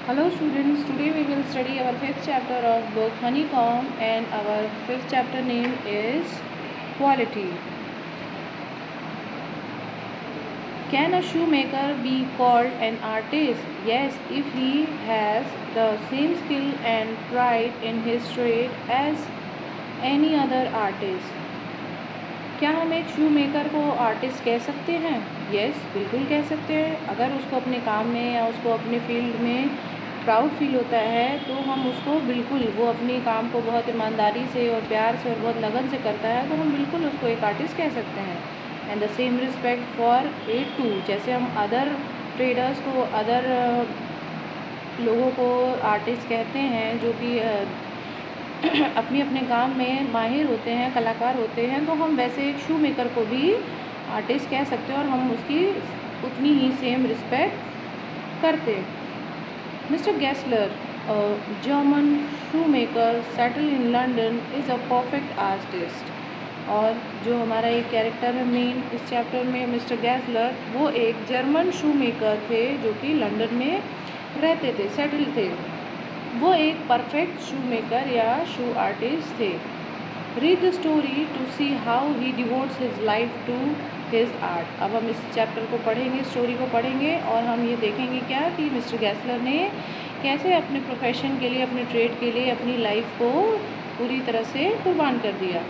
Hello students, today we will study our fifth chapter of book Honeycomb, and our fifth chapter name is Quality. Can a shoemaker be called an artist? Yes, if he has the same skill and pride in his trade as any other artist. क्या हम एक शू maker को artist कह सकते हैं? Yes, बिल्कुल कह सकते हैं। अगर उसको अपने काम में या उसको अपने फील्ड में प्राउड फील होता है तो हम उसको बिल्कुल, वो अपने काम को बहुत ईमानदारी से और प्यार से और बहुत लगन से करता है तो हम बिल्कुल उसको एक आर्टिस्ट कह सकते हैं। And the same respect for it too, जैसे हम अदर ट्रेडर्स को, अदर लोगों को आर्टिस्ट कहते हैं जो कि अपने अपने काम में माहिर होते हैं, कलाकार होते हैं, तो हम वैसे एक शू मेकर को भी आर्टिस्ट कह सकते हैं और हम उसकी उतनी ही सेम रिस्पेक्ट करते हैं। Mister Gessler, German shoe maker settle in London, is a perfect artist. और जो हमारा एक कैरेक्टर है मेन इस चैप्टर में, मिस्टर गेस्लर, वो एक जर्मन शू मेकर थे जो कि लंदन में रहते थे, सेटल थे। वो एक परफेक्ट शू मेकर या शू आर्टिस्ट थे। Read the story to see how he devotes his life to his art. अब हम इस चैप्टर को पढ़ेंगे, स्टोरी को पढ़ेंगे और हम ये देखेंगे क्या कि मिस्टर गेस्लर ने कैसे अपने प्रोफेशन के लिए, अपने ट्रेड के लिए अपनी लाइफ को पूरी तरह से कुर्बान कर दिया।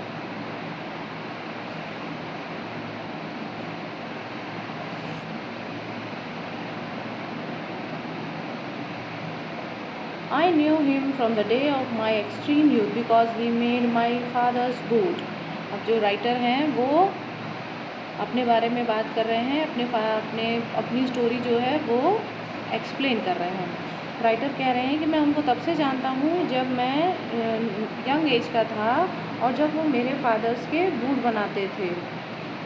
I knew him from the day of my extreme youth because he made my father's boot. अब जो राइटर हैं वो अपने बारे में बात कर रहे हैं, अपनी स्टोरी जो है वो एक्सप्लेन कर रहे हैं। राइटर कह रहे हैं कि मैं उनको तब से जानता हूँ जब मैं यंग एज का था और जब वो मेरे फादर्स के बूट बनाते थे।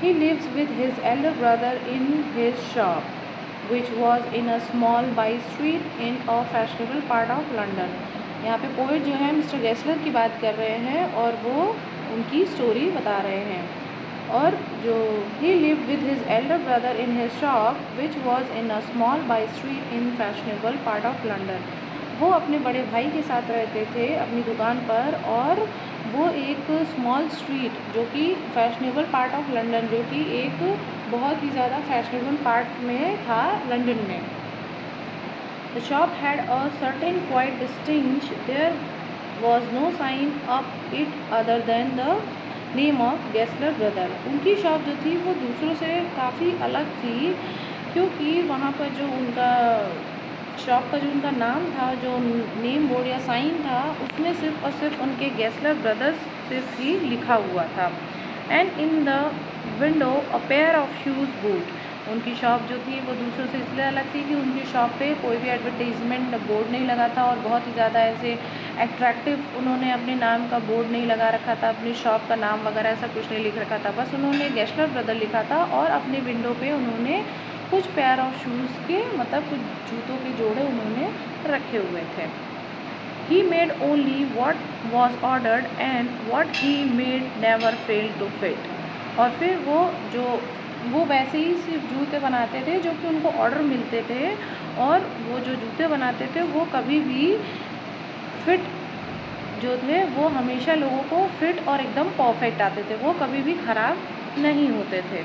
He lives with his elder brother in his shop, which was in a small by street in a fashionable part of London. यहाँ पे पोइट जो है मिस्टर गेस्लर की बात कर रहे हैं और वो उनकी स्टोरी बता रहे हैं। और जो he lived with his elder brother in his shop, which was in a small by street in fashionable part of London. वो अपने बड़े भाई के साथ रहते थे अपनी दुकान पर, और वो एक स्मॉल स्ट्रीट जो कि फैशनेबल पार्ट ऑफ लंदन, जो कि एक बहुत ही ज़्यादा फैशनेबल पार्ट में था लंदन में। The shop had a certain quiet distinction, there was no sign up it other than the name of Gessler brother. उनकी शॉप जो थी वो दूसरों से काफ़ी अलग थी, क्योंकि वहाँ पर जो उनका शॉप का जो उनका नाम था, जो नेम बोर्ड या साइन था, उसमें सिर्फ और सिर्फ उनके गेस्लर ब्रदर्स सिर्फ ही लिखा हुआ था। And in the window a pair of shoes boot. उनकी शॉप जो थी वो दूसरों से इसलिए अलग थी कि उनकी शॉप पे कोई भी एडवर्टीज़मेंट बोर्ड नहीं लगा था और बहुत ही ज़्यादा ऐसे एट्रैक्टिव उन्होंने अपने नाम का बोर्ड नहीं लगा रखा था, अपनी शॉप का नाम वगैरह ऐसा कुछ नहीं लिख रखा था। बस उन्होंने गेस्लर ब्रदर लिखा था और अपने विंडो पे उन्होंने कुछ पेयर ऑफ शूज़ के, मतलब कुछ जूतों के जोड़े उन्होंने रखे हुए थे। He made only what was ordered and what he made never failed to fit. और फिर वो वैसे ही सिर्फ जूते बनाते थे जो कि उनको ऑर्डर मिलते थे, और वो जो जूते बनाते थे वो कभी भी फिट जो थे वो हमेशा लोगों को फिट और एकदम परफेक्ट आते थे, वो कभी भी ख़राब नहीं होते थे।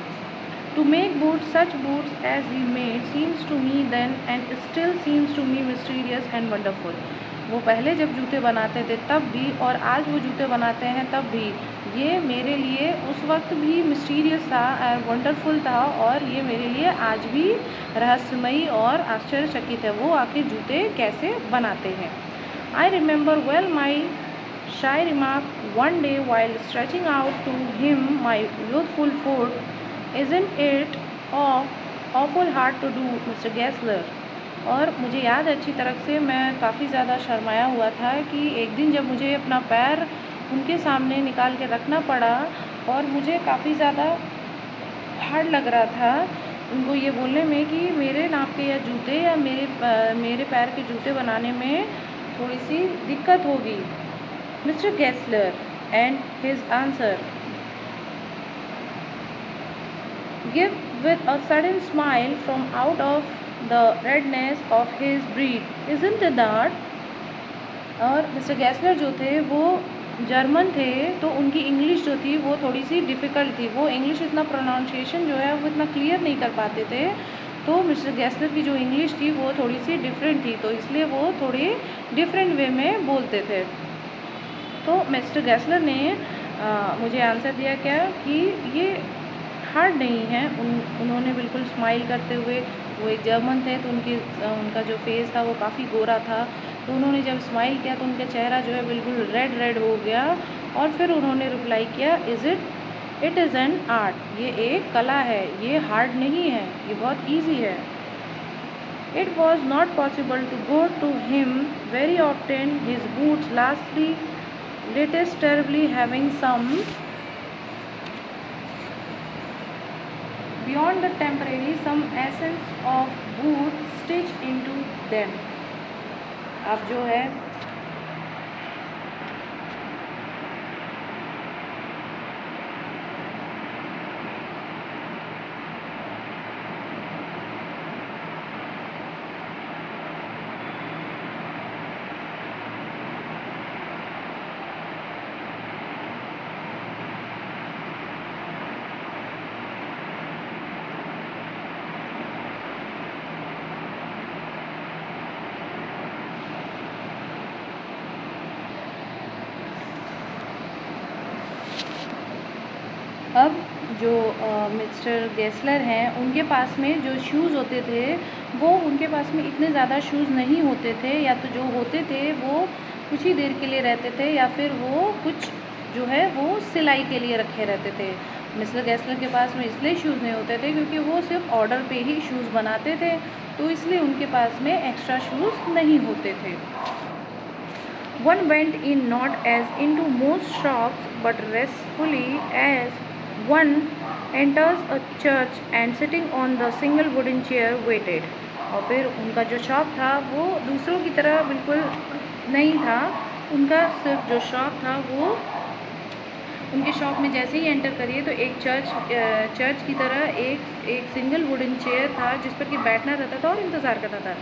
To make boots, such boots as he made, seems to me then and still seems to me mysterious and wonderful. वो पहले जब जूते बनाते थे तब भी और आज वो जूते बनाते हैं तब भी, ये मेरे लिए उस वक्त भी मिस्टीरियस था और वंडरफुल था, और ये मेरे लिए आज भी रहस्यमयी और आश्चर्यचकित है, वो आखिर जूते कैसे बनाते हैं। I remember well my shy remark one day while stretching out to him my youthful foot, Isn't it awful hard to do, Mr. Gessler? और मुझे याद है अच्छी तरह से, मैं काफ़ी ज़्यादा शर्माया हुआ था कि एक दिन जब मुझे अपना पैर उनके सामने निकाल के रखना पड़ा और मुझे काफ़ी ज़्यादा हार्ड लग रहा था उनको ये बोलने में कि मेरे नाप के या जूते या मेरे पैर के जूते बनाने में थोड़ी सी दिक्कत होगी। Mister Gessler and his answer give with a sudden smile from out of the redness of his breed, isn't it that? और मिस्टर गैसलर जो थे वो जर्मन थे, तो उनकी इंग्लिश जो थी वो थोड़ी सी डिफ़िकल्ट थी, वो इंग्लिश इतना प्रोनाउंसिएशन जो है वो इतना क्लियर नहीं कर पाते थे। तो मिस्टर गैसलर की जो इंग्लिश थी वो थोड़ी सी डिफरेंट थी, तो इसलिए वो थोड़ी डिफरेंट वे में बोलते थे। तो मिस्टर गैसलर ने मुझे आंसर दिया क्या कि ये हार्ड नहीं है। उन्होंने बिल्कुल स्माइल करते हुए, वो एक जर्मन थे तो उनका जो फेस था वो काफ़ी गोरा था, तो उन्होंने जब स्माइल किया तो उनका चेहरा जो है बिल्कुल रेड रेड हो गया, और फिर उन्होंने रिप्लाई किया, इट इज़ एन आर्ट, ये एक कला है, ये हार्ड नहीं है, ये बहुत ईजी है। It was not possible to go to him very often, his boots lastly latest terribly having some beyond the temporary some essence of boot stitched into them। अब जो है अब जो मिस्टर गैसलर हैं उनके पास में जो शूज़ होते थे वो उनके पास में इतने ज़्यादा शूज़ नहीं होते थे, या तो जो होते थे वो कुछ ही देर के लिए रहते थे, या फिर वो कुछ जो है वो सिलाई के लिए रखे रहते थे। मिस्टर गैसलर के पास में इसलिए शूज़ नहीं होते थे क्योंकि वो सिर्फ ऑर्डर पे ही शूज़ बनाते थे, तो इसलिए उनके पास में एक्स्ट्रा शूज़ नहीं होते थे। One went in not as into most shops but restfully as one enters a church and sitting on the single wooden chair waited। और फिर उनका जो शॉप था वो दूसरों की तरह बिल्कुल नहीं था, उनका सिर्फ जो शॉप था वो उनके शॉप में जैसे ही एंटर करिए तो एक चर्च की तरह एक सिंगल वुडन चेयर था जिस पर कि बैठना रहता था और इंतज़ार करता था।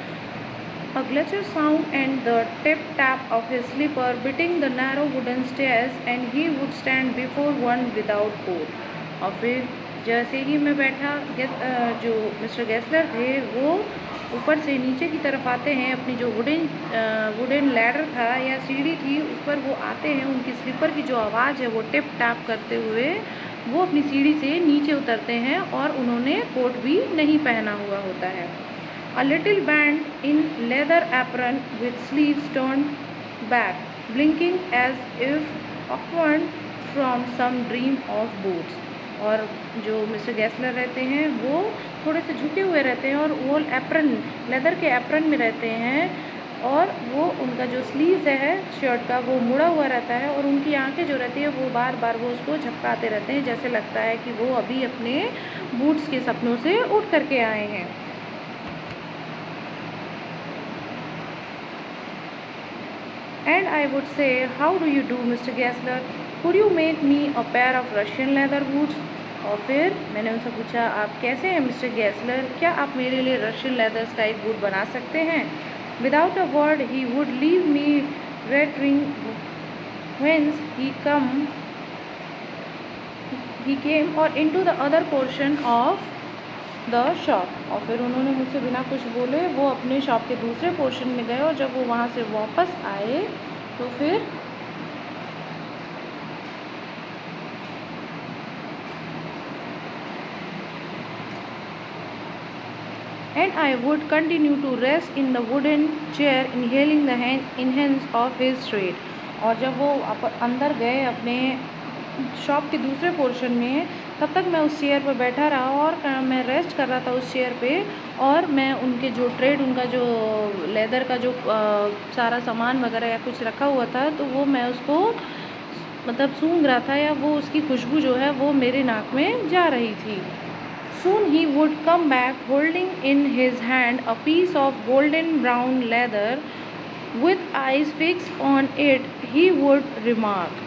A glitter sound and the tip-tap of his slipper beating the narrow wooden stairs and he would stand before one without coat। और फिर जैसे ही मैं बैठा, जो मिस्टर गैसलर थे वो ऊपर से नीचे की तरफ आते हैं, अपनी जो वुडन लैडर था या सीढ़ी थी उस पर वो आते हैं, उनकी स्लीपर की जो आवाज़ है वो टिप टैप करते हुए वो अपनी सीढ़ी से नीचे उतरते हैं, और उन्होंने कोट भी नहीं पहना हुआ होता है। A little band in leather apron with sleeves turned back, blinking as if awkward from some dream of boots। और जो मिस्टर गैसलर रहते हैं वो थोड़े से झुके हुए रहते हैं और वो एप्रन, लेदर के एप्रन में रहते हैं, और वो उनका जो स्लीव्स है शर्ट का वो मुड़ा हुआ रहता है, और उनकी आंखें जो रहती है वो बार बार वो उसको झपकाते रहते हैं, जैसे लगता है कि वो अभी अपने बूट्स के सपनों से उठ करके आए हैं। And I would say, how do you do, Mr. Gessler? Could you make me a pair of Russian leather boots? और फिर मैंने उनसे पूछा, आप कैसे हैं मिस्टर गैसलर, क्या आप मेरे लिए रशियन लेदर्स का एक बूट बना सकते हैं? Without a word, he would leave me wondering whence he came or into the other portion of the shop. और फिर उन्होंने मुझसे बिना कुछ बोले वो अपने शॉप के दूसरे पोर्शन में गए, और जब वो वहाँ से वापस आए तो फिर and I would continue to rest in the wooden chair inhaling the incense of his trade. और जब वो अंदर गए अपने शॉप के दूसरे पोर्शन में, तब तक मैं उस चेयर पर बैठा रहा और मैं रेस्ट कर रहा था उस चेयर पे, और मैं उनके जो ट्रेड, उनका जो लेदर का जो सारा सामान वगैरह या कुछ रखा हुआ था तो वो मैं उसको मतलब सूंघ रहा था, या वो उसकी खुशबू जो है वो मेरे नाक में जा रही थी। Soon he would come back holding in his hand a piece of golden brown leather with eyes fixed on it। He would remark,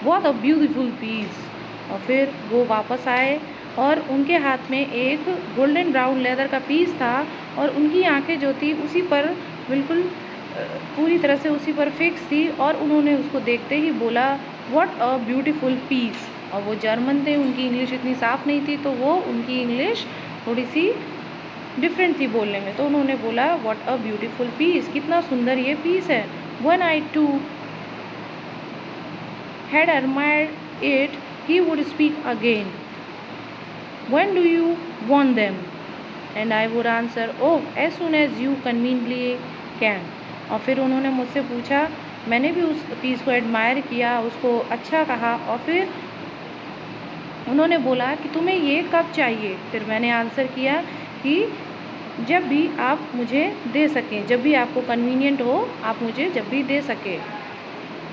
"What a beautiful piece!" और फिर वो वापस आए और उनके हाथ में एक गोल्डन ब्राउन लेदर का पीस था और उनकी आंखें जो थी उसी पर बिल्कुल पूरी तरह से उसी पर फिक्स थी और उन्होंने उसको देखते ही बोला व्हाट अ ब्यूटीफुल पीस। और वो जर्मन थे, उनकी इंग्लिश इतनी साफ़ नहीं थी, तो वो उनकी इंग्लिश थोड़ी सी डिफरेंट थी बोलने में, तो उन्होंने बोला व्हाट अ ब्यूटीफुल पीस, कितना सुंदर ये पीस है। When I too had admired it, he would speak again. When do you want them? And I would answer, oh, as soon as you conveniently can. और फिर उन्होंने मुझसे पूछा, मैंने भी उस पीस को एडमायर किया, उसको अच्छा कहा, और फिर उन्होंने बोला कि तुम्हें ये कब चाहिए। फिर मैंने आंसर किया कि जब भी आप मुझे दे सकें, जब भी आपको कन्वीनियंट हो, आप मुझे जब भी दे सकें।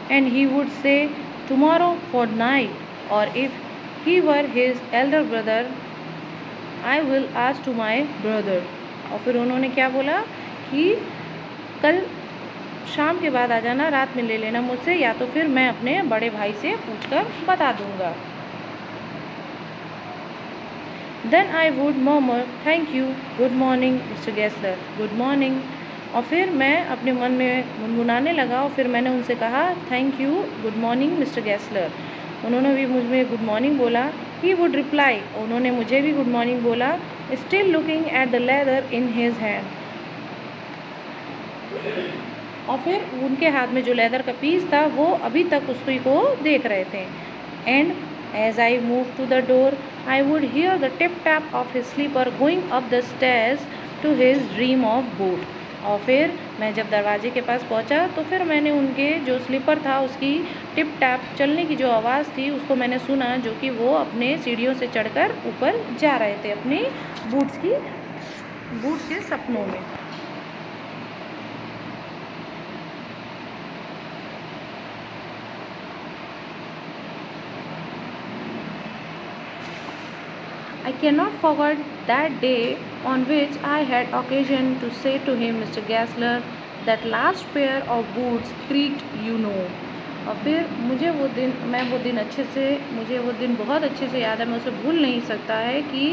And he would say tomorrow for night, or if he were his elder brother, I will ask to my brother. और फिर उन्होंने क्या बोला कि कल शाम के बाद आ जाना, रात में ले लेना मुझसे, या तो फिर मैं अपने बड़े भाई से पूछकर बता दूंगा। Then I would murmur, thank you, good morning, Mr. Gessler, good morning. और फिर मैं अपने मन में गुनगुनाने लगा और फिर मैंने उनसे कहा thank you, good morning mister Gessler. उन्होंने भी मुझ में गुड मॉर्निंग बोला। ही वुड रिप्लाई, उन्होंने मुझे भी गुड मॉर्निंग बोला, still looking at the leather in his hand. और फिर उनके हाथ में जो लेदर का पीस था वो अभी तक उसी को देख रहे थे। And as I move to the door I would hear the tip tap of his slipper going up the stairs to his dream of boot. और फिर मैं जब दरवाजे के पास पहुंचा तो फिर मैंने उनके जो स्लीपर था उसकी टिप टैप चलने की जो आवाज़ थी उसको मैंने सुना, जो कि वो अपने सीढ़ियों से चढ़कर ऊपर जा रहे थे अपनी बूट्स के सपनों में। I cannot forget that day on which I had occasion to say to him, Mr. Gessler, that last pair of boots creaked, you know. और फिर मुझे वो दिन बहुत अच्छे से याद है, मैं उसे भूल नहीं सकता है कि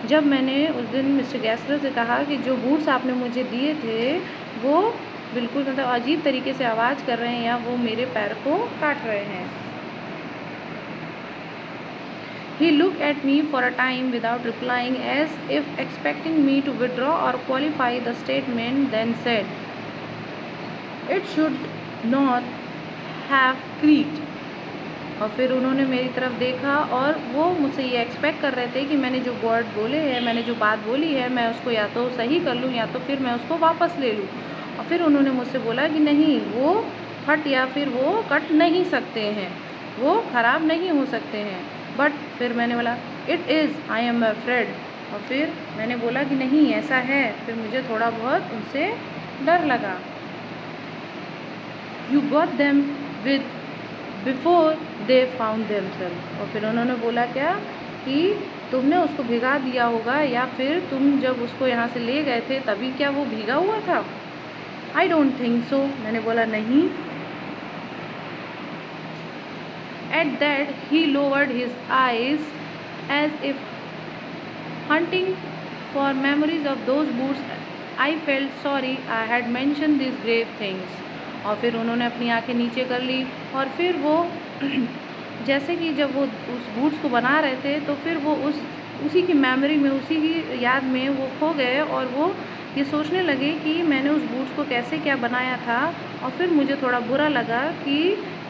जब मैंने उस दिन मिस्टर गैसलर से कहा कि जो बूट्स आपने मुझे दिए थे वो बिल्कुल मतलब अजीब तरीके से आवाज़ कर रहे हैं या वो मेरे पैर को काट रहे हैं। He looked at me for a time without replying, as if expecting me to withdraw or qualify the statement, then said, "It should not have creaked." और फिर उन्होंने मेरी तरफ देखा और वो मुझसे ये एक्सपेक्ट कर रहे थे कि मैंने जो वर्ड बोले हैं, मैंने जो बात बोली है, मैं उसको या तो सही कर लूँ या तो फिर मैं उसको वापस ले लूँ। और फिर उन्होंने मुझसे बोला कि नहीं, वो फट या फिर वो कट नहीं सकते हैं, वो ख़राब नहीं हो सकते हैं। बट फिर मैंने बोला it is, I am afraid. और फिर मैंने बोला कि नहीं ऐसा है। फिर मुझे थोड़ा बहुत उनसे डर लगा। You got them with before they found themselves. और फिर उन्होंने बोला क्या कि तुमने उसको भिगा दिया होगा या फिर तुम जब उसको यहाँ से ले गए थे तभी क्या वो भीगा हुआ था। आई डोंट थिंक सो, मैंने बोला नहीं। At that he lowered his eyes as if hunting for memories of those boots. I felt sorry I had mentioned these grave things. और फिर उन्होंने अपनी आंखें नीचे कर ली और फिर वो जैसे कि जब वो उस बूट्स को बना रहे थे तो फिर वो उसी की मेमोरी में, उसी की याद में वो खो गए और वो ये सोचने लगे कि मैंने उस बूट्स को कैसे क्या बनाया था। और फिर मुझे थोड़ा बुरा लगा कि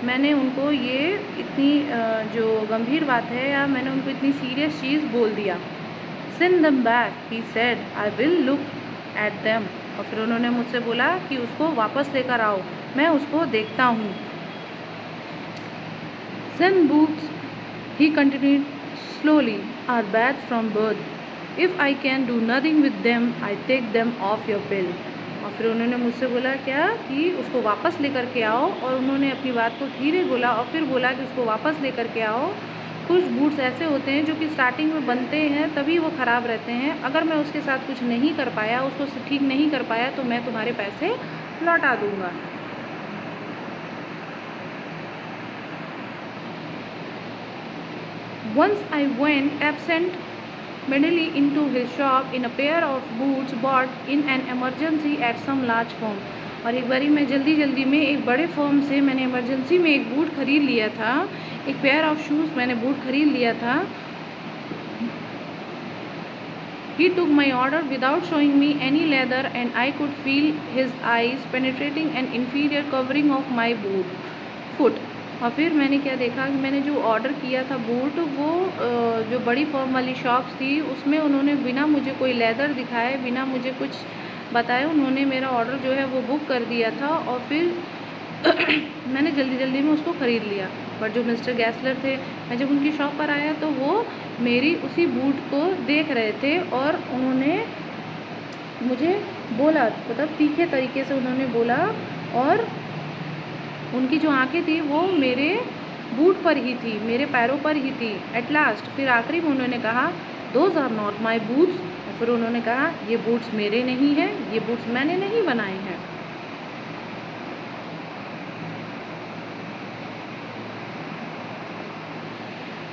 मैंने उनको ये इतनी जो गंभीर बात है या मैंने उनको इतनी सीरियस चीज़ बोल दिया। Send them back, he said, I will look at them. और फिर उन्होंने मुझसे बोला कि उसको वापस लेकर आओ, मैं उसको देखता हूँ। Send boots, he continued slowly, are bad from birth. If I can do nothing with them, I take them off your bill. और फिर उन्होंने मुझसे बोला क्या कि उसको वापस लेकर के आओ, और उन्होंने अपनी बात को धीरे बोला और फिर बोला कि उसको वापस लेकर के आओ। कुछ बूट्स ऐसे होते हैं जो कि स्टार्टिंग में बनते हैं तभी वो ख़राब रहते हैं, अगर मैं उसके साथ कुछ नहीं कर पाया, उसको ठीक नहीं कर पाया तो मैं तुम्हारे पैसे लौटा दूँगा। Once I went absent medley into his shop in a pair of boots bought in an emergency at some large firm. और एक बारी मैं जल्दी में एक बड़े फर्म से मैंने इमरजेंसी में एक बूट ख़रीद लिया था, एक पेयर ऑफ शूज़ मैंने बूट ख़रीद लिया था. He took my order without showing me any leather and I could feel his eyes penetrating an inferior covering of my foot. और फिर मैंने क्या देखा कि मैंने जो ऑर्डर किया था बूट, वो जो बड़ी फॉर्म वाली शॉप्स थी उसमें उन्होंने बिना मुझे कोई लेदर दिखाए, बिना मुझे कुछ बताए, उन्होंने मेरा ऑर्डर जो है वो बुक कर दिया था. और फिर मैंने जल्दी में उसको ख़रीद लिया. बट जो मिस्टर गैसलर थे, मैं जब उनकी शॉप पर आया तो वो मेरी उसी बूट को देख रहे थे और उन्होंने मुझे बोला, मतलब तीखे तरीके से उन्होंने बोला, और उनकी जो आंखें थी वो मेरे बूट पर ही थी, मेरे पैरों पर ही थी. एट लास्ट, फिर आखिरी में उन्होंने कहा, those are not my boots. और फिर उन्होंने कहा, ये बूट्स मेरे नहीं हैं, ये बूट्स मैंने नहीं बनाए हैं.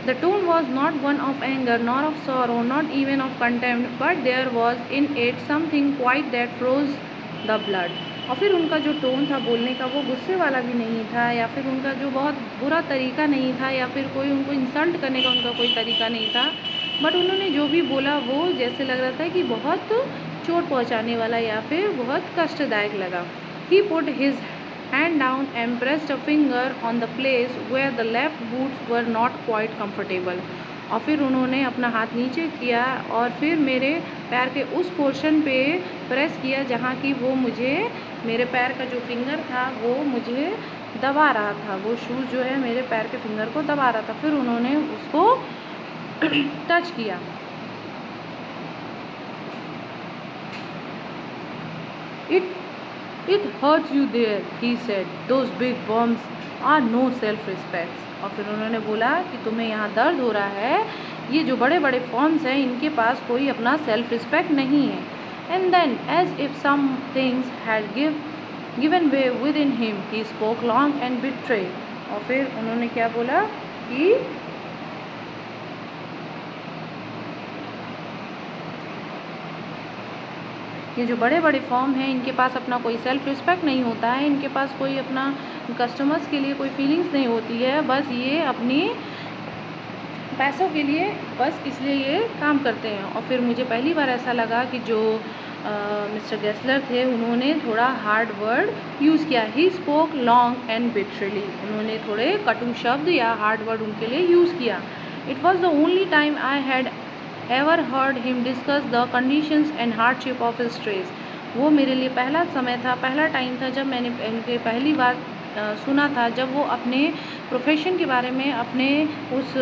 The tone was not one of anger, nor of sorrow, not even of contempt, but there was in it something quite that froze the blood. और फिर उनका जो टोन था बोलने का, वो गुस्से वाला भी नहीं था, या फिर उनका जो बहुत बुरा तरीका नहीं था, या फिर कोई उनको इंसल्ट करने का उनका कोई तरीका नहीं था. बट उन्होंने जो भी बोला वो जैसे लग रहा था कि बहुत चोट पहुंचाने वाला या फिर बहुत कष्टदायक लगा. He put his hand down and pressed a finger on the place where the left boots were not quite comfortable. और फिर उन्होंने अपना हाथ नीचे किया और फिर मेरे पैर के उस पोर्शन पे प्रेस किया जहाँ की वो मुझे, मेरे पैर का जो फिंगर था वो मुझे दबा रहा था, वो शूज़ जो है मेरे पैर के फिंगर को दबा रहा था. फिर उन्होंने उसको टच किया. It hurts you there, he said. Those big worms are no self-respect. और फिर उन्होंने बोला कि तुम्हें यहाँ दर्द हो रहा है, ये जो बड़े बड़े फॉर्म्स हैं इनके पास कोई अपना सेल्फ रिस्पेक्ट नहीं है. And then, as if some things had given way within him, he spoke long and betrayed. और फिर उन्होंने क्या बोला कि ये जो बड़े बड़े फॉर्म हैं इनके पास अपना कोई सेल्फ रिस्पेक्ट नहीं होता है, इनके पास कोई अपना कस्टमर्स के लिए कोई फीलिंग्स नहीं होती है, बस ये अपनी पैसों के लिए बस इसलिए ये काम करते हैं. और फिर मुझे पहली बार ऐसा लगा कि जो मिस्टर गैसलर थे उन्होंने थोड़ा हार्ड वर्ड यूज़ किया. He spoke long and bitterly. उन्होंने थोड़े कटु शब्द या हार्ड वर्ड उनके लिए यूज़ किया. It was the only time I had ever heard him discuss the conditions and hardship of his trade. वो मेरे लिए पहला समय था, पहला टाइम था जब मैंने इनके पहली बार सुना था, जब वो अपने प्रोफेशन के बारे में, अपने उस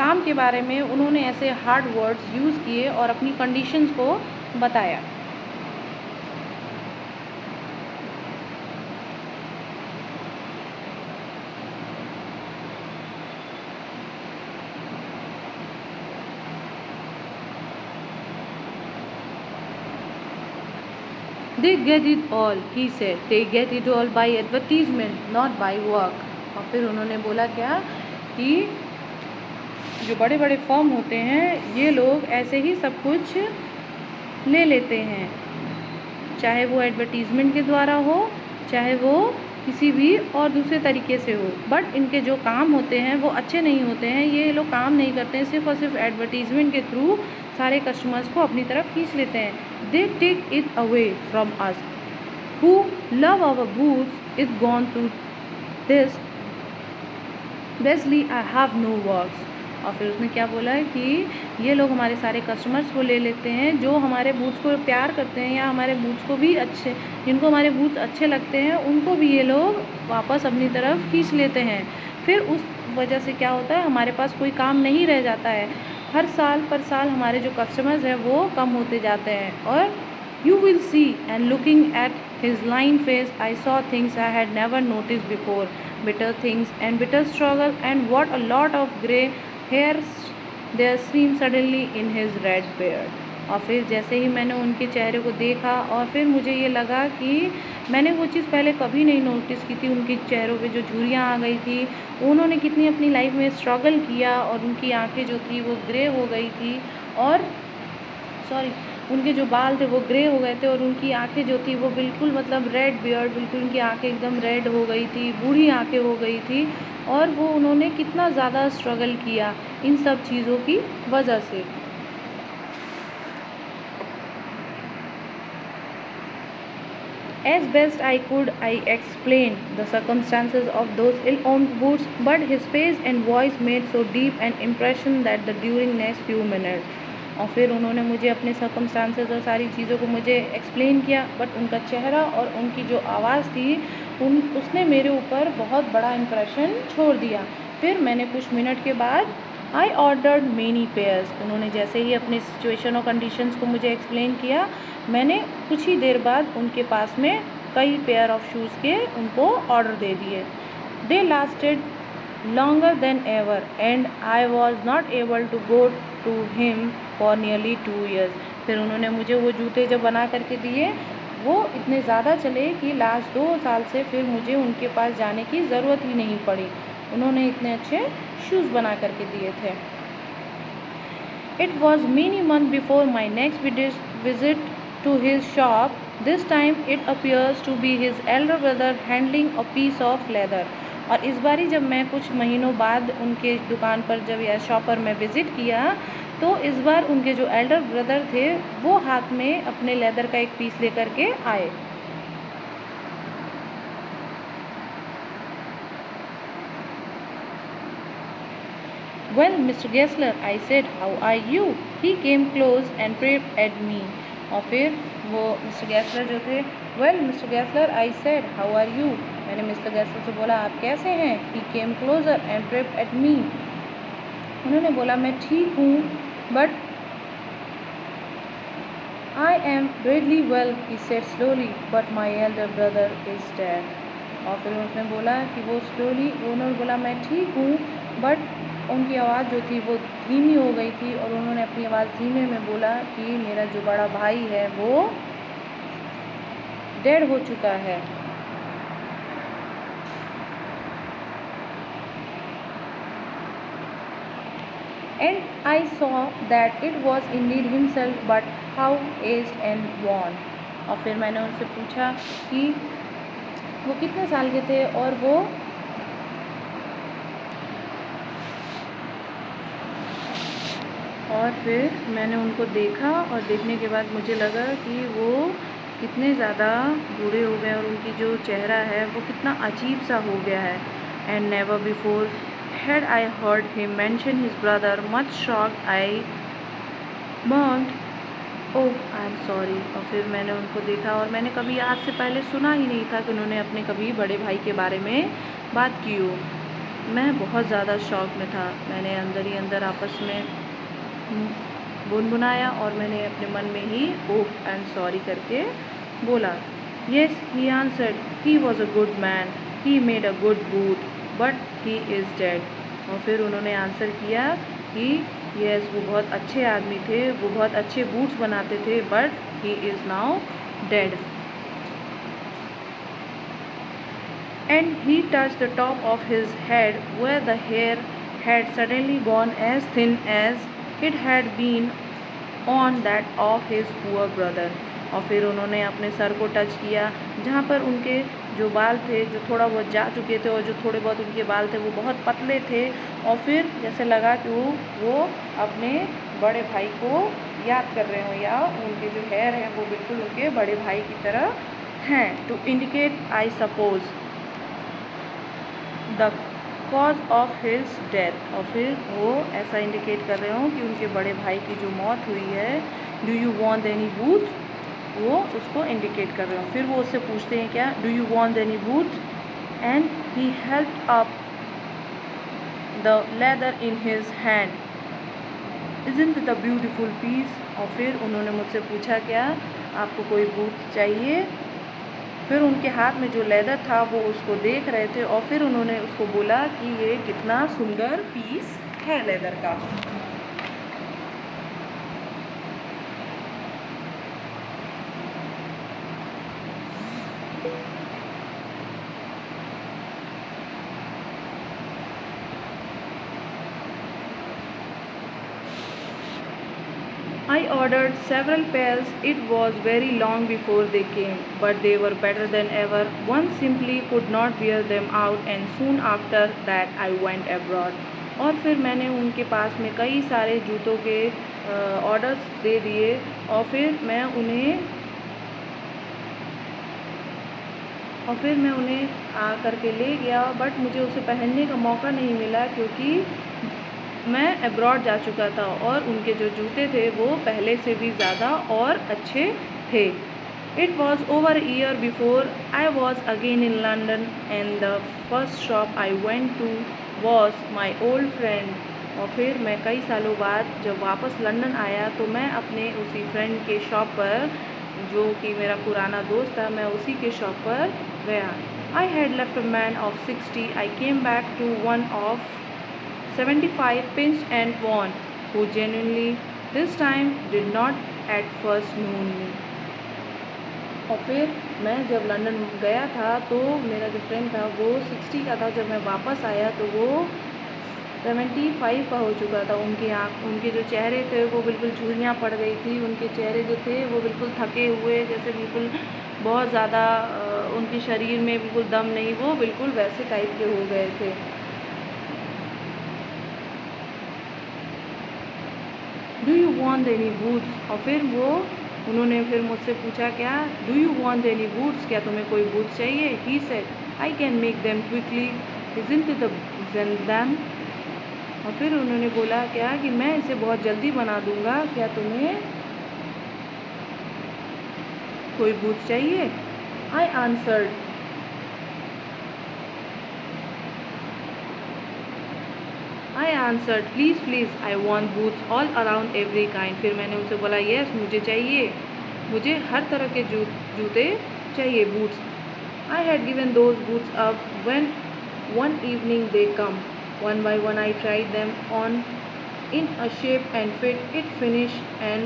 काम के बारे में उन्होंने ऐसे हार्ड वर्ड्स यूज़ किए और अपनी कंडीशंस को बताया. They get it all, he said. They get it all by advertisement, not by work. और फिर उन्होंने बोला क्या कि जो बड़े बड़े फर्म होते हैं ये लोग ऐसे ही सब कुछ ले लेते हैं, चाहे वो एडवर्टीज़मेंट के द्वारा हो, चाहे वो किसी भी और दूसरे तरीके से हो. बट इनके जो काम होते हैं वो अच्छे नहीं होते हैं. ये लोग काम नहीं करते हैं, सिर्फ और सिर्फ एडवर्टीज़मेंट के थ्रू सारे कस्टमर्स को अपनी तरफ खींच लेते हैं. They take it away from us who love our boots. It gone through this basely I have no words. और फिर उसने क्या बोला है कि ये लोग हमारे सारे कस्टमर्स को ले लेते हैं जो हमारे बूट्स को प्यार करते हैं, या हमारे बूट्स को भी अच्छे, जिनको हमारे बूट्स अच्छे लगते हैं उनको भी ये लोग वापस अपनी तरफ खींच लेते हैं. फिर उस वजह से क्या होता है, हमारे पास कोई काम नहीं रह जाता है. हर साल पर साल हमारे जो कस्टमर्स हैं वो कम होते जाते हैं. और you will see, and looking at his lined face I saw things I had never noticed before, bitter things and bitter struggle, and what a lot of grey hairs there seemed suddenly in his red beard. और फिर जैसे ही मैंने उनके चेहरे को देखा और फिर मुझे ये लगा कि मैंने वो चीज़ पहले कभी नहीं नोटिस की थी, उनके चेहरों पे जो झुर्रियाँ आ गई थी, उन्होंने कितनी अपनी लाइफ में स्ट्रगल किया और उनकी आंखें जो थी वो ग्रे हो गई थी और उनके जो बाल थे वो ग्रे हो गए थे और उनकी आंखें जो थी वो बिल्कुल मतलब रेड बियर्ड, बिल्कुल उनकी आंखें एकदम रेड हो गई थी, बूढ़ी आंखें हो गई थी और वो उन्होंने कितना ज़्यादा स्ट्रगल किया इन सब चीज़ों की वजह से। As best I could, I explained the circumstances of those ill-omened boots, but his face and voice made so deep an impression that during next few minutes, और फिर उन्होंने मुझे अपने सर्कमस्टांसेस और सारी चीज़ों को मुझे एक्सप्लेन किया, बट उनका चेहरा और उनकी जो आवाज़ थी उसने मेरे ऊपर बहुत बड़ा इम्प्रेशन छोड़ दिया। फिर मैंने कुछ मिनट के बाद आई ऑर्डर्ड मेनी पेयर्स, उन्होंने जैसे ही अपनी सिचुएशन और कंडीशंस को मुझे एक्सप्लेन किया, मैंने कुछ ही देर बाद उनके पास में कई पेयर ऑफ शूज़ के उनको ऑर्डर दे दिए। दे lasted longer than ever and I was not able to go to him for nearly 2 years। फिर उन्होंने मुझे वो जूते जब बना करके दिए वो इतने ज़्यादा चले कि लास्ट 2 साल से फिर मुझे उनके पास जाने की ज़रूरत ही नहीं पड़ी, उन्होंने इतने अच्छे शूज़ बना करके दिए थे। It was many months before my next visit to his shop. This time it appears to be his elder brother handling a piece of leather। और इस बारी जब मैं कुछ महीनों बाद उनके दुकान पर जब या शॉप पर मैं विज़िट किया तो इस बार उनके जो एल्डर ब्रदर थे वो हाथ में अपने लेदर का एक पीस लेकर के आए। Well, Mr. Gessler, I said, how are you? He came close and peeped at me। और फिर वो मिस्टर गैसलर जो थे, Well, Mr. Gessler, I said, how are you? मैंने मिस्टर गैसलर से बोला आप कैसे हैं? He came closer and peeped at me। उन्होंने बोला मैं ठीक हूँ, but I am really well, he said slowly, but my elder brother is dead। और फिर उसने बोला कि उन्होंने बोला मैं ठीक हूँ, बट उनकी आवाज़ जो थी वो धीमी हो गई थी और उन्होंने अपनी आवाज़ धीमे में बोला कि मेरा जो बड़ा भाई है वो डेड हो चुका है। And I saw that it was indeed himself, but how aged and worn। और फिर मैंने उनसे पूछा कि वो कितने साल के थे और वो और फिर मैंने उनको देखा और देखने के बाद मुझे लगा कि वो कितने ज़्यादा बूढ़े हो गए और उनकी जो चेहरा है वो कितना अजीब सा हो गया है। And never before had I heard him mention his brother, much shocked I murmured, oh I am sorry. और फिर मैंने उनको देखा और मैंने कभी आज से पहले सुना ही नहीं था कि उन्होंने अपने कभी बड़े भाई के बारे में बात की हो। मैं बहुत ज़्यादा शॉक में था, मैंने अंदर ही अंदर आपस में गुनगुनाया और मैंने अपने मन में ही ओह एंड सॉरी करके बोला। Yes he answered, he was a good man, he made a good boot, but he is dead. और फिर उन्होंने आंसर किया कि येस वो बहुत अच्छे आदमी थे, वो बहुत अच्छे बूट्स बनाते थे, but he is now dead. And he touch the top of his head where the hair had suddenly gone as thin as it had been on that of his poor brother। और फिर उन्होंने अपने sir को touch किया जहाँ पर उनके जो बाल थे जो थोड़ा बहुत जा चुके थे और जो थोड़े बहुत उनके बाल थे वो बहुत पतले थे और फिर जैसे लगा कि वो अपने बड़े भाई को याद कर रहे हो या उनके जो हेयर है वो बिल्कुल उनके बड़े भाई की तरह हैं। To indicate I suppose the cause of his death. और फिर वो ऐसा इंडिकेट कर रहे हो कि उनके बड़े भाई की जो मौत हुई है, do you want any boot, वो उसको इंडिकेट कर रहे हो। फिर वो उससे पूछते हैं क्या, do you want any boot, and he help up the leather in his hand, isn't it a beautiful piece. और फिर उन्होंने मुझसे पूछा क्या आपको कोई बूट चाहिए। फिर उनके हाथ में जो लेदर था वो उसको देख रहे थे और फिर उन्होंने उसको बोला कि ये कितना सुंदर पीस है लेदर का। I ordered several pairs. It was very long before they came, but they were better than ever. One simply could not wear them out, and soon after that I went abroad. और फिर मैंने उनके पास में कई सारे जूतों के orders दे दिए और फिर मैं उन्हें आ करके ले गया, बट मुझे उसे पहनने का मौका नहीं मिला क्योंकि मैं अब्रॉड जा चुका था और उनके जो जूते थे वो पहले से भी ज़्यादा और अच्छे थे। It was over a year before I was again in London, and the first shop I went to was my old friend. और फिर मैं कई सालों बाद जब वापस लंदन आया तो मैं अपने उसी फ्रेंड के शॉप पर, जो कि मेरा पुराना दोस्त था, मैं उसी के शॉप पर गया। I had left a man of 60. I came back to one of 75, pinched and worn, who genuinely this time did not at first know me. और फिर मैं जब लंदन गया था तो मेरा जो फ्रेंड था वो 60 का था। जब मैं वापस आया तो वो 75 का हो चुका था। उनके जो चेहरे थे वो बिल्कुल झुर्रियाँ पड़ गई थी। उनके चेहरे जो थे वो बिल्कुल थके हुए, जैसे बिल्कुल बहुत ज़्यादा उनके शरीर में बिल्कुल दम नहीं, वो बिल्कुल वैसे टाइप के हो गए थे। Do you want any boots? और फिर उन्होंने फिर मुझसे पूछा, क्या do you want any boots, क्या तुम्हें कोई बूट्स चाहिए? He said I can make them quickly, isn't it them? और फिर उन्होंने बोला क्या कि मैं इसे बहुत जल्दी बना दूंगा, क्या तुम्हें कोई बूट्स चाहिए? I answered please please I want boots all around every kind. फिर मैंने उनसे बोला येस, मुझे चाहिए, मुझे हर तरह के जूते चाहिए, boots. I had given those boots up when one evening they come. One by one I tried them on in a shape and fit it finish and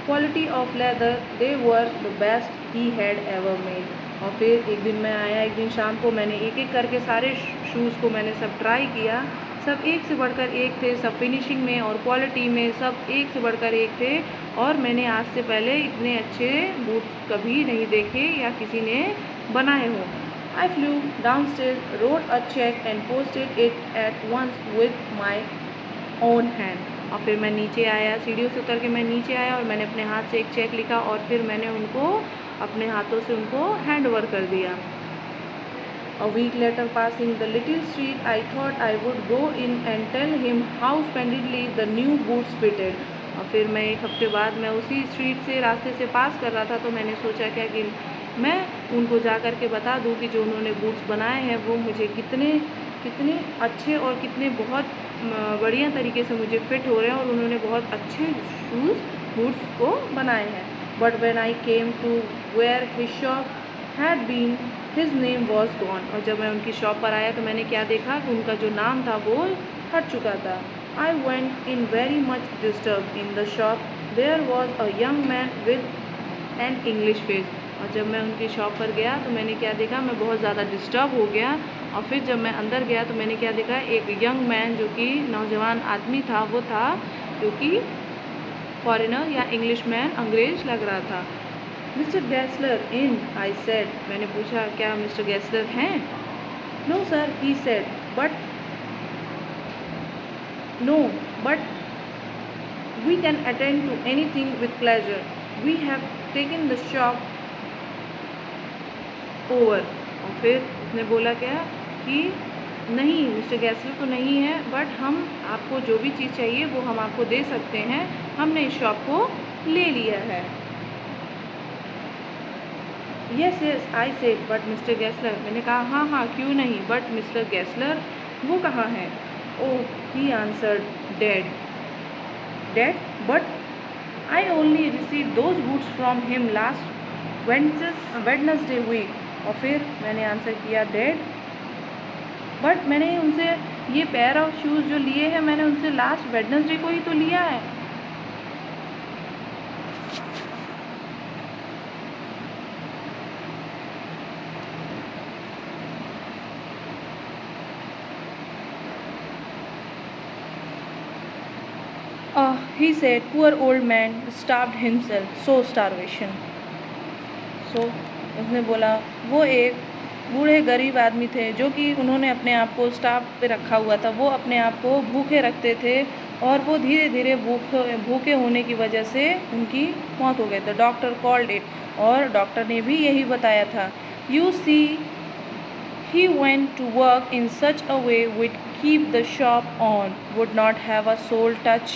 quality of leather, they were the best he had ever made. और फिर एक दिन मैं आया, एक दिन शाम को मैंने एक एक करके सारे शूज़ को मैंने सब ट्राई किया। सब एक से बढ़कर एक थे, सब फिनिशिंग में और क्वालिटी में सब एक से बढ़कर एक थे, और मैंने आज से पहले इतने अच्छे बूट्स कभी नहीं देखे या किसी ने बनाए हो। I flew downstairs, wrote a cheque and posted it at once with my own hand. और फिर मैं नीचे आया, सीढ़ियों से उतर के मैं नीचे आया और मैंने अपने हाथ से एक चेक लिखा और फिर मैंने उनको अपने हाथों से उनको हैंड ओवर कर दिया। A week later, passing the little street, I thought I would go in and tell him how splendidly the new boots fitted. और फिर मैं एक हफ्ते बाद मैं उसी स्ट्रीट से रास्ते से पास कर रहा था तो मैंने सोचा क्या कि मैं उनको जा कर के बता दूं कि जो उन्होंने बूट्स बनाए हैं वो मुझे कितने अच्छे और कितने बहुत बढ़िया तरीके से मुझे फिट हो रहे हैं और उन्होंने बहुत अच्छे बूट्स को बनाए हैं। But when I came to where his shop had been, his name was gone. और जब मैं उनकी शॉप पर आया तो मैंने क्या देखा कि उनका जो नाम था वो हट चुका था। I went in very much disturb in the shop, there was a young man with an English face. और जब मैं उनकी शॉप पर गया तो मैंने क्या देखा, मैं बहुत ज़्यादा डिस्टर्ब हो गया। और फिर जब मैं अंदर गया तो मैंने क्या देखा, एक यंग मैन जो कि नौजवान आदमी था, वो था जो कि फॉरेनर या इंग्लिश मैन, अंग्रेज लग रहा था। मिस्टर गैसलर इन, आई सेड, मैंने पूछा क्या मिस्टर गैसलर हैं? No sir, he said, but we can attend to anything with pleasure, we have taken the shop over. और फिर उसने बोला क्या कि नहीं, मिस्टर गैसलर तो नहीं है, बट हम आपको जो भी चीज़ चाहिए वो हम आपको दे सकते हैं, हमने इस शॉप को ले लिया है। Yes yes, I said, but mister Gessler, मैंने कहा हाँ हाँ क्यों नहीं, बट मिस्टर गैसलर वो कहाँ हैं? Oh, he answered, dead. But I only receive those boots from him last Wednesday week. और फिर मैंने आंसर किया डेड, बट मैंने उनसे ये पेयर ऑफ शूज़ जो लिए हैं मैंने उनसे लास्ट वेडनेसडे को ही तो लिया है। He said, poor old man starved himself, so starvation. So उसने बोला वो एक बूढ़े गरीब आदमी थे जो कि उन्होंने अपने आप को स्टाफ पे रखा हुआ था, वो अपने आप को भूखे रखते थे और वो धीरे धीरे भूखे होने की वजह से उनकी मौत हो गई। द डॉक्टर कॉल्ड इट, और डॉक्टर ने भी यही बताया था। You see he went to work in such a way would keep the shop on, would not have a soul touch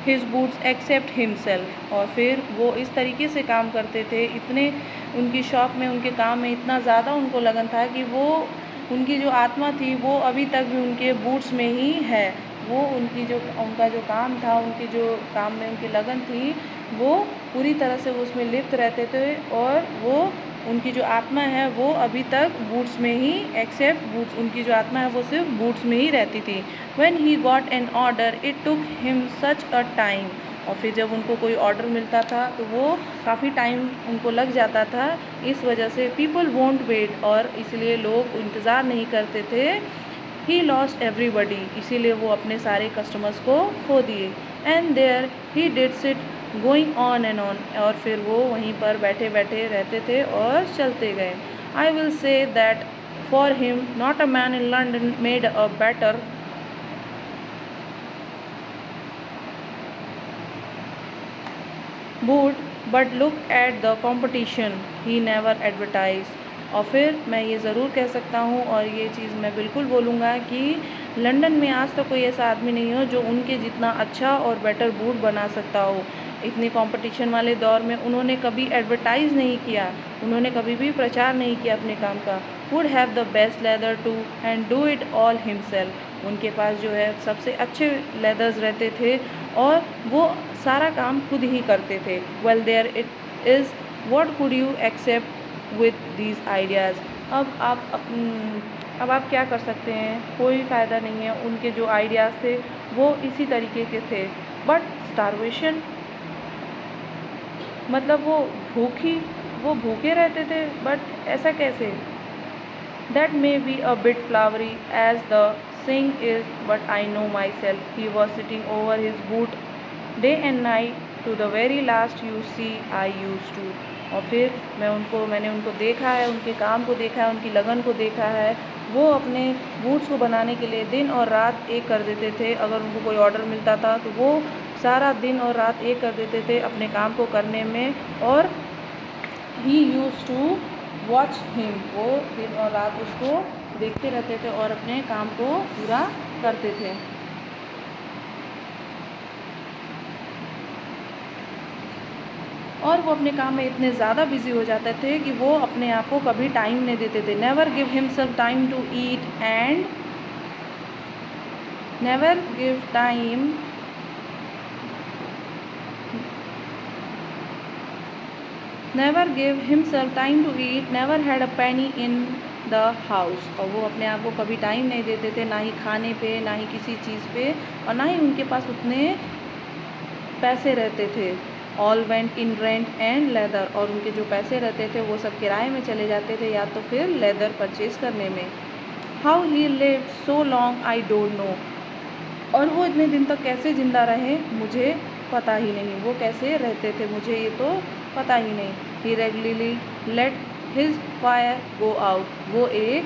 his boots except himself। और फिर वो इस तरीके से काम करते थे, इतने उनकी शॉप में, उनके काम में इतना ज़्यादा उनको लगन था कि वो उनकी जो आत्मा थी वो अभी तक भी उनके बूट्स में ही है। वो उनका जो काम था, उनकी जो काम में उनकी लगन थी, वो पूरी तरह से उसमें लिप्त रहते थे और वो उनकी जो आत्मा है वो अभी तक बूट्स में ही, एक्सेप्ट बूट्स, उनकी जो आत्मा है वो सिर्फ बूट्स में ही रहती थी। When he got an order, it took him such a time। और फिर जब उनको कोई ऑर्डर मिलता था तो वो काफ़ी टाइम उनको लग जाता था। इस वजह से पीपल वोंट वेट, और इसलिए लोग इंतज़ार नहीं करते थे। ही लॉस्ट एवरीबडी, इसीलिए वो अपने सारे कस्टमर्स को खो दिए। And there he did sit going on and on, और फिर वो वहीं पर बैठे बैठे रहते थे और चलते गए। I will say that for him not a man in London made a better boot, but look at the competition he never advertise. और फिर मैं ये ज़रूर कह सकता हूँ, और ये चीज़ मैं बिल्कुल बोलूँगा कि लंदन में आज तक कोई ऐसा आदमी नहीं हो जो उनके जितना अच्छा और बेटर बूट बना सकता हो। इतनी कंपटीशन वाले दौर में उन्होंने कभी एडवर्टाइज़ नहीं किया, उन्होंने कभी भी प्रचार नहीं किया अपने काम का। Would have the best leather to and do it all himself. उनके पास जो है सबसे अच्छे लेदर्स रहते थे और वो सारा काम खुद ही करते थे। Well there it is, what could you accept with these ideas. अब आप क्या कर सकते हैं, कोई फ़ायदा नहीं है। उनके जो आइडियाज़ थे वो इसी तरीके के थे। बट स्टारवेशन मतलब वो भूखे रहते थे, बट ऐसा कैसे। That may be a bit flowery as the saying is, but I know myself. He was sitting over his boot day and night to the very last you see I used to। और फिर मैंने उनको देखा है, उनके काम को देखा है, उनकी लगन को देखा है। वो अपने बूट्स को बनाने के लिए दिन और रात एक कर देते थे। अगर उनको कोई ऑर्डर मिलता था तो वो सारा दिन और रात एक कर देते थे अपने काम को करने में। और ही यूज़ टू वॉच हिम, वो दिन और रात उसको देखते रहते थे और अपने काम को पूरा करते थे। और वो अपने काम में इतने ज़्यादा बिजी हो जाते थे कि वो अपने आप को कभी टाइम नहीं देते थे। Never give himself time to eat and never give time never give himself time to eat, never had a penny in the house. और वो अपने आप को कभी टाइम नहीं देते थे, ना ही खाने पे, ना ही किसी चीज़ पे, और ना ही उनके पास उतने पैसे रहते थे। All went in rent and leather, और उनके जो पैसे रहते थे वो सब किराए में चले जाते थे या तो फिर लेदर परचेज करने में। How he lived so long I don't know, और वो इतने दिन तक कैसे ज़िंदा रहे मुझे पता ही नहीं। वो कैसे रहते थे मुझे ये तो पता ही नहीं। He regularly let his fire go out, वो एक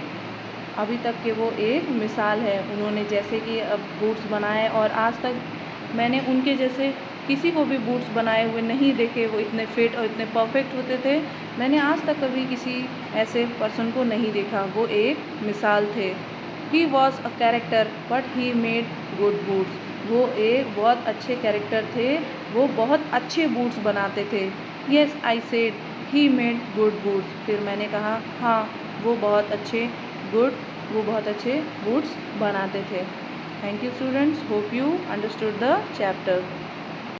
अभी तक के वो एक मिसाल है। उन्होंने जैसे कि अब बूट्स बनाए, और आज तक मैंने उनके जैसे किसी को भी बूट्स बनाए हुए नहीं देखे। वो इतने फिट और इतने परफेक्ट होते थे, मैंने आज तक कभी किसी ऐसे पर्सन को नहीं देखा। वो एक मिसाल थे। He was a character but he made good boots, वो एक बहुत अच्छे कैरेक्टर थे, वो बहुत अच्छे बूट्स बनाते थे। Yes I said he made good boots, फिर मैंने कहा हाँ वो बहुत अच्छे बूट्स बनाते थे। Thank you students, hope you understood the chapter.